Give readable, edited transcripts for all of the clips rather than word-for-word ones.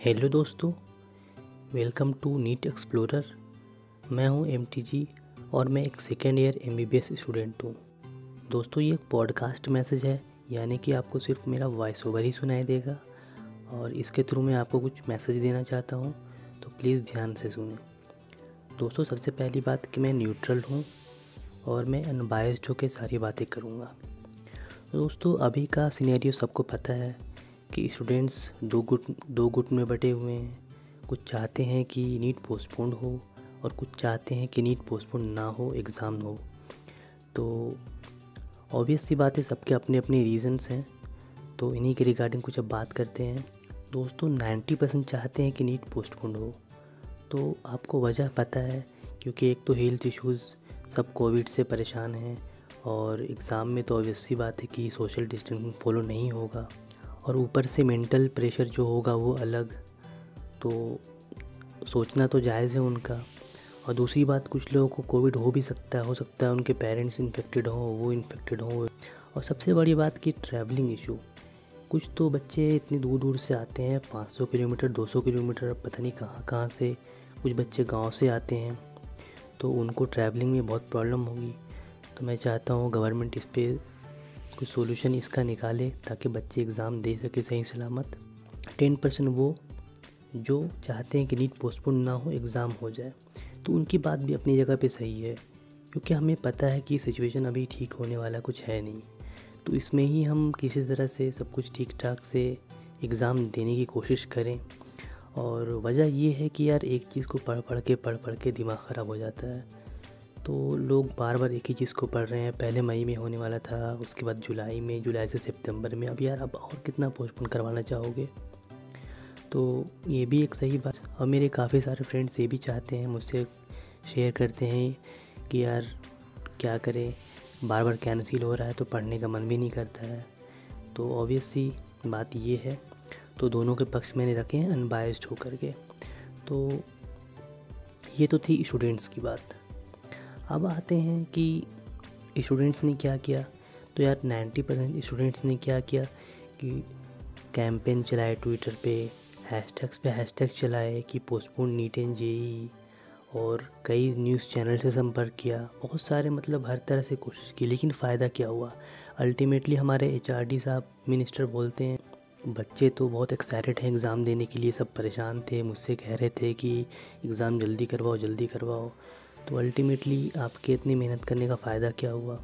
Hello दोस्तों, welcome to NEET explorer. मैं हूं एमटीजी और मैं एक सेकेंड ईयर एमबीबीएस स्टूडेंट हूं। दोस्तों, ये एक पॉडकास्ट मैसेज है, यानी कि आपको सिर्फ मेरा वॉइस ओवर ही सुनाई देगा और इसके थ्रू मैं आपको कुछ मैसेज देना चाहता हूं, तो प्लीज़ ध्यान से सुनें। दोस्तों, सबसे पहली बात कि मैं न्यूट्रल हूं और मैं अनबायस्ड होकर सारी बातें करूँगा। दोस्तों, अभी का सिनेरियो सबको पता है कि स्टूडेंट्स दो गुट में बटे हुए हैं। कुछ चाहते हैं कि नीट पोस्टपोन्ड हो और कुछ चाहते हैं कि नीट पोस्टपोन्ड ना हो, एग्ज़ाम हो। तो ऑब्वियस सी बात है, सबके अपने अपने रीज़न्स हैं, तो इन्हीं के रिगार्डिंग कुछ अब बात करते हैं। दोस्तों, 90% चाहते हैं कि नीट पोस्टपोन्ड हो। तो आपको वजह पता है, क्योंकि एक तो हेल्थ इश्यूज़, सब कोविड से परेशान हैं और एग्ज़ाम में तो ऑब्वियस सी बात है कि सोशल डिस्टेंसिंग फॉलो नहीं होगा और ऊपर से मेंटल प्रेशर जो होगा वो अलग, तो सोचना तो जायज़ है उनका। और दूसरी बात, कुछ लोगों को कोविड हो भी सकता है, उनके पेरेंट्स इन्फेक्टेड हों, वो इन्फेक्टेड हों। और सबसे बड़ी बात कि ट्रैवलिंग इशू, कुछ तो बच्चे इतनी दूर दूर से आते हैं, 500 किलोमीटर 200 किलोमीटर, पता नहीं कहाँ कहाँ से। कुछ बच्चे गांव से आते हैं, तो उनको ट्रैवलिंग में बहुत प्रॉब्लम होगी। तो मैं चाहता हूँ गवर्नमेंट इस पर कुछ सोल्यूशन इसका निकाले, ताकि बच्चे एग्ज़ाम दे सके सही सलामत। 10% वो जो चाहते हैं कि नीट पोस्टपोन ना हो, एग्ज़ाम हो जाए, तो उनकी बात भी अपनी जगह पे सही है, क्योंकि हमें पता है कि सिचुएशन अभी ठीक होने वाला कुछ है नहीं। तो इसमें ही हम किसी तरह से सब कुछ ठीक ठाक से एग्ज़ाम देने की कोशिश करें। और वजह ये है कि यार, एक चीज़ को पढ़ पढ़ के दिमाग ख़राब हो जाता है। तो लोग बार बार एक ही चीज़ को पढ़ रहे हैं। पहले मई में होने वाला था, उसके बाद जुलाई में, जुलाई से सितंबर में। अब यार, अब और कितना पोस्टपोन करवाना चाहोगे? तो ये भी एक सही बात। और मेरे काफ़ी सारे फ्रेंड्स ये भी चाहते हैं, मुझसे शेयर करते हैं कि यार क्या करें, बार बार कैंसिल हो रहा है तो पढ़ने का मन भी नहीं करता है। तो ऑब्वियस सी बात ये है। तो दोनों के पक्ष मैंने रखे हैं अनबायस्ड होकर के। तो ये तो थी स्टूडेंट्स की बात। अब आते हैं कि स्टूडेंट्स ने क्या किया। तो यार, 90% स्टूडेंट्स ने क्या किया कि कैंपेन चलाए ट्विटर पे हैशटैग चलाए कि पोस्टपोन नीट एंड जेई, और कई न्यूज़ चैनल से संपर्क किया, बहुत सारे, मतलब हर तरह से कोशिश की। लेकिन फ़ायदा क्या हुआ? अल्टीमेटली हमारे एचआरडी साहब, मिनिस्टर, बोलते हैं बच्चे तो बहुत एक्साइटेड हैं एग्ज़ाम देने के लिए, सब परेशान थे, मुझसे कह रहे थे कि एग्ज़ाम जल्दी करवाओ जल्दी करवाओ। तो अल्टीमेटली आपके इतनी मेहनत करने का फ़ायदा क्या हुआ?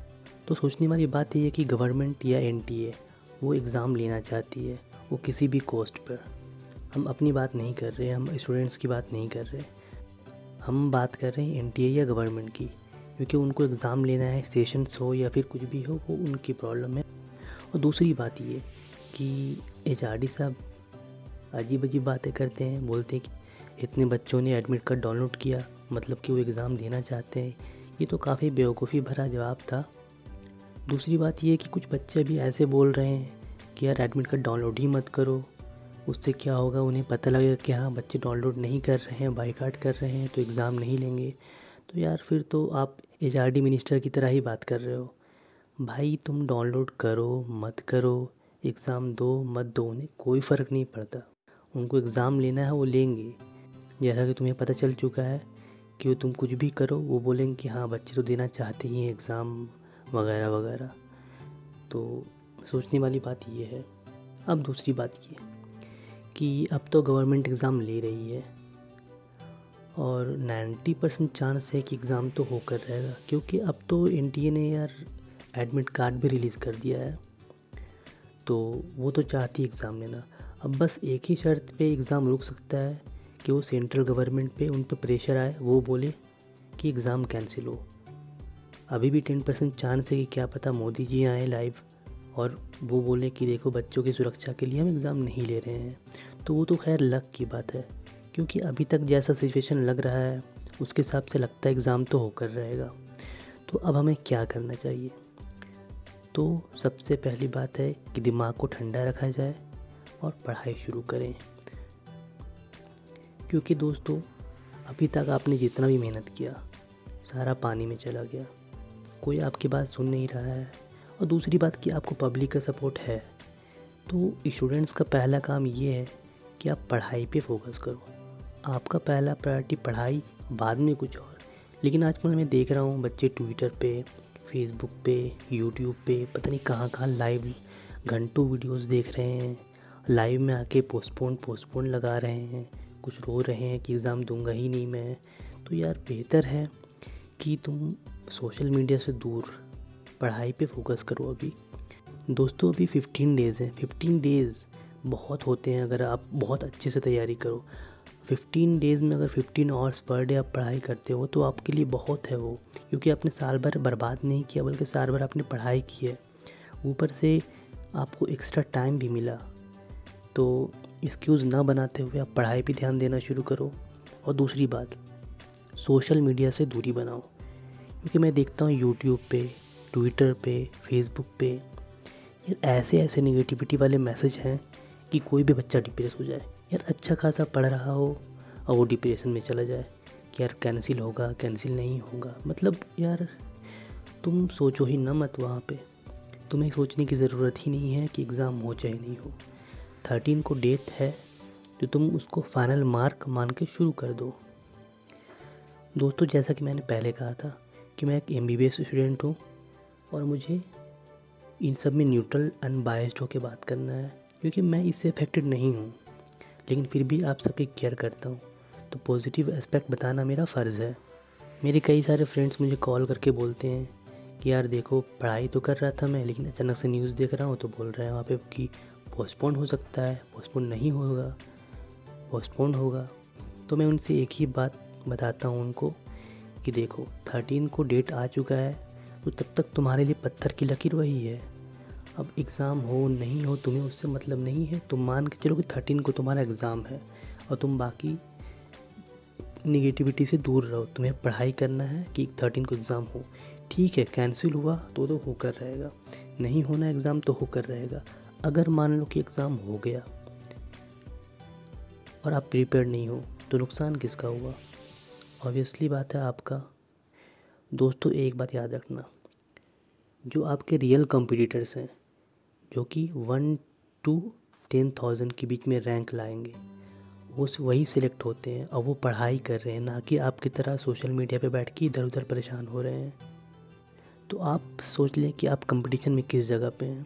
तो सोचने वाली बात ये है कि गवर्नमेंट या एनटीए वो एग्ज़ाम लेना चाहती है, वो किसी भी कॉस्ट पर। हम अपनी बात नहीं कर रहे, हम स्टूडेंट्स की बात नहीं कर रहे, हम बात कर रहे हैं एनटीए या गवर्नमेंट की, क्योंकि उनको एग्ज़ाम लेना है, सेशंस हो या फिर कुछ भी हो, वो उनकी प्रॉब्लम है। और दूसरी बात ये कि एचआरडी साहब अजीब अजीब बातें करते हैं, बोलते हैं कि इतने बच्चों ने एडमिट कार्ड डाउनलोड किया, मतलब कि वो एग्ज़ाम देना चाहते हैं। ये तो काफ़ी बेवकूफ़ी भरा जवाब था। दूसरी बात ये है कि कुछ बच्चे भी ऐसे बोल रहे हैं कि यार, एडमिट कार्ड डाउनलोड ही मत करो, उससे क्या होगा, उन्हें पता लगेगा कि हाँ, बच्चे डाउनलोड नहीं कर रहे हैं, बाइकाट कर रहे हैं, तो एग्ज़ाम नहीं लेंगे। तो यार, फिर तो आप एचआरडी मिनिस्टर की तरह ही बात कर रहे हो। भाई, तुम डाउनलोड करो मत करो, एग्ज़ाम दो मत दो, उन्हें कोई फ़र्क नहीं पड़ता। उनको एग्ज़ाम लेना है, वो लेंगे। जैसा कि तुम्हें पता चल चुका है कि वो, तुम कुछ भी करो, वो बोलेंगे कि हाँ, बच्चे तो देना चाहते ही हैं एग्ज़ाम वगैरह वगैरह। तो सोचने वाली बात ये है। अब दूसरी बात ये कि अब तो गवर्नमेंट एग्ज़ाम ले रही है और 90% चांस है कि एग्ज़ाम तो होकर रहेगा, क्योंकि अब तो एनटीए ने यार एडमिट कार्ड भी रिलीज़ कर दिया है। तो वो तो चाहती है एग्ज़ाम लेना। अब बस एक ही शर्त पे एग्ज़ाम रुक सकता है कि वो सेंट्रल गवर्नमेंट पे, उन पे प्रेशर आए, वो बोले कि एग्ज़ाम कैंसिल हो। अभी भी 10% चांस है कि क्या पता मोदी जी आए लाइव और वो बोले कि देखो, बच्चों की सुरक्षा के लिए हम एग्ज़ाम नहीं ले रहे हैं। तो वो तो खैर लक की बात है, क्योंकि अभी तक जैसा सिचुएशन लग रहा है उसके हिसाब से लगता है एग्ज़ाम तो होकर रहेगा। तो अब हमें क्या करना चाहिए? तो सबसे पहली बात है कि दिमाग को ठंडा रखा जाए और पढ़ाई शुरू करें। क्योंकि दोस्तों, अभी तक आपने जितना भी मेहनत किया, सारा पानी में चला गया। कोई आपकी बात सुन नहीं रहा है। और दूसरी बात कि आपको पब्लिक का सपोर्ट है। तो स्टूडेंट्स का पहला काम ये है कि आप पढ़ाई पे फोकस करो। आपका पहला प्रायोरिटी पढ़ाई, बाद में कुछ और। लेकिन आजकल मैं देख रहा हूँ बच्चे ट्विटर पे, फेसबुक पे, यूट्यूब पे पता नहीं कहाँ कहाँ लाइव घंटों वीडियोस देख रहे हैं। लाइव में आके पोस्टपोन लगा रहे हैं, कुछ रो रहे हैं कि एग्ज़ाम दूंगा ही नहीं मैं। तो यार बेहतर है कि तुम सोशल मीडिया से दूर पढ़ाई पे फोकस करो। अभी दोस्तों अभी 15 डेज़ हैं। 15 डेज़ बहुत होते हैं अगर आप बहुत अच्छे से तैयारी करो। 15 डेज़ में अगर 15 आवर्स पर डे आप पढ़ाई करते हो तो आपके लिए बहुत है वो, क्योंकि आपने साल भर बर्बाद नहीं किया बल्कि साल भर आपने पढ़ाई की है। ऊपर से आपको एक्स्ट्रा टाइम भी मिला। तो एक्सक्यूज़ ना बनाते हुए आप पढ़ाई पे ध्यान देना शुरू करो। और दूसरी बात, सोशल मीडिया से दूरी बनाओ, क्योंकि मैं देखता हूँ यूट्यूब पे, ट्विटर पे, फेसबुक पे यार ऐसे नेगेटिविटी वाले मैसेज हैं कि कोई भी बच्चा डिप्रेस हो जाए। यार अच्छा खासा पढ़ रहा हो और वो डिप्रेशन में चला जाए कि यार कैंसिल होगा, कैंसिल नहीं होगा। मतलब यार तुम सोचो ही ना मत वहाँ पे। तुम्हें सोचने की ज़रूरत ही नहीं है कि एग्ज़ाम हो चाहे नहीं हो। 13 को डेट है तो तुम उसको फाइनल मार्क मान के शुरू कर दो। दोस्तों जैसा कि मैंने पहले कहा था कि मैं एक MBBS स्टूडेंट हूँ और मुझे इन सब में न्यूट्रल अनबायस्ड होकर बात करना है, क्योंकि मैं इससे अफेक्टेड नहीं हूँ। लेकिन फिर भी आप सबकी केयर करता हूँ तो पॉजिटिव एस्पेक्ट बताना मेरा फ़र्ज़ है। मेरे कई सारे फ्रेंड्स मुझे कॉल करके बोलते हैं कि यार देखो पढ़ाई तो कर रहा था मैं, लेकिन अचानक से न्यूज़ देख रहा हूँ तो बोल रहे हैं वहाँ पे कि पोस्टपोन हो सकता है। पोस्टपोन नहीं होगा, पोस्टपोन होगा। तो मैं उनसे एक ही बात बताता हूँ उनको कि देखो 13 को डेट आ चुका है तो तब तक तुम्हारे लिए पत्थर की लकीर वही है। अब एग्ज़ाम हो नहीं हो तुम्हें उससे मतलब नहीं है। तुम मान के चलो कि 13 को तुम्हारा एग्ज़ाम है और तुम बाकी निगेटिविटी से दूर रहो। तुम्हें पढ़ाई करना है कि 13 को एग्ज़ाम हो। ठीक है, कैंसिल हुआ तो होकर रहेगा, नहीं होना एग्ज़ाम तो होकर रहेगा। अगर मान लो कि एग्ज़ाम हो गया और आप प्रिपेयर नहीं हो तो नुकसान किसका हुआ? ऑब्वियसली बात है आपका। दोस्तों एक बात याद रखना, जो आपके रियल कॉम्पिटिटर्स हैं जो कि 1 to 10,000 के बीच में रैंक लाएंगे, वो वही सिलेक्ट होते हैं और वो पढ़ाई कर रहे हैं, ना कि आपकी तरह सोशल मीडिया पे बैठ के इधर उधर परेशान हो रहे हैं। तो आप सोच लें कि आप कंपटीशन में किस जगह पे हैं।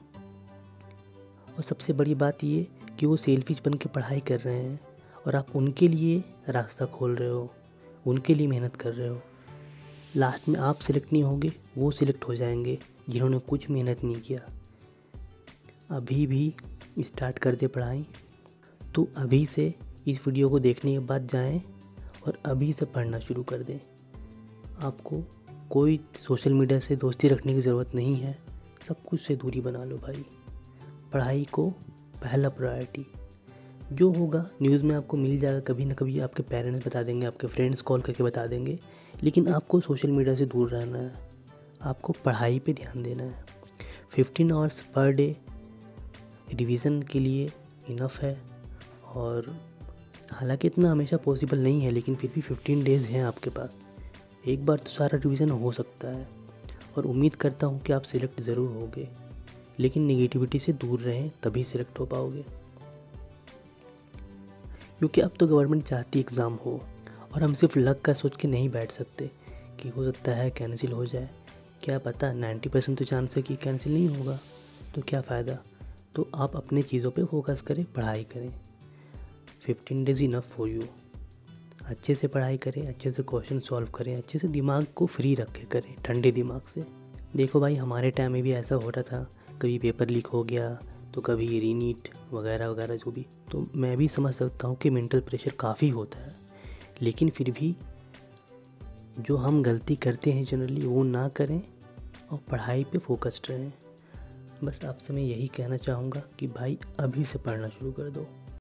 और सबसे बड़ी बात ये कि वो सेल्फिश बन के पढ़ाई कर रहे हैं और आप उनके लिए रास्ता खोल रहे हो, उनके लिए मेहनत कर रहे हो। लास्ट में आप सिलेक्ट नहीं होंगे, वो सिलेक्ट हो जाएंगे जिन्होंने कुछ मेहनत नहीं किया। अभी भी स्टार्ट कर दे पढ़ाई। तो अभी से इस वीडियो को देखने के बाद जाएं और अभी से पढ़ना शुरू कर दें। आपको कोई सोशल मीडिया से दोस्ती रखने की ज़रूरत नहीं है, सब कुछ से दूरी बना लो भाई। पढ़ाई को पहला प्रायोरिटी। जो होगा न्यूज़ में आपको मिल जाएगा, कभी ना कभी आपके पेरेंट्स बता देंगे, आपके फ्रेंड्स कॉल करके बता देंगे। लेकिन आपको सोशल मीडिया से दूर रहना है, आपको पढ़ाई पे ध्यान देना है। 15 आवर्स पर डे रिवीज़न के लिए इनफ है। और हालांकि इतना हमेशा पॉसिबल नहीं है, लेकिन फिर भी 15 डेज़ हैं आपके पास, एक बार तो सारा रिवीज़न हो सकता है। और उम्मीद करता हूँ कि आप सिलेक्ट ज़रूर होगे, लेकिन नेगेटिविटी से दूर रहें तभी सिलेक्ट हो पाओगे। क्योंकि अब तो गवर्नमेंट चाहती एग्ज़ाम हो और हम सिर्फ लक का सोच के नहीं बैठ सकते कि हो सकता है कैंसिल हो जाए। क्या पता 90% तो चांस है कि कैंसिल नहीं होगा, तो क्या फ़ायदा। तो आप अपने चीज़ों पे फोकस करें, पढ़ाई करें। 15 डेज़ इनफ फॉर यू। अच्छे से पढ़ाई करें, अच्छे से क्वेश्चन सॉल्व करें, अच्छे से दिमाग को फ्री रख के करें, ठंडे दिमाग से। देखो भाई हमारे टाइम में भी ऐसा हो रहा था, कभी पेपर लीक हो गया तो कभी रीनीट वगैरह वगैरह जो भी। तो मैं भी समझ सकता हूँ कि मेंटल प्रेशर काफ़ी होता है, लेकिन फिर भी जो हम गलती करते हैं जनरली वो ना करें और पढ़ाई पे फोकस्ड रहें। बस आपसे मैं यही कहना चाहूँगा कि भाई अभी से पढ़ना शुरू कर दो।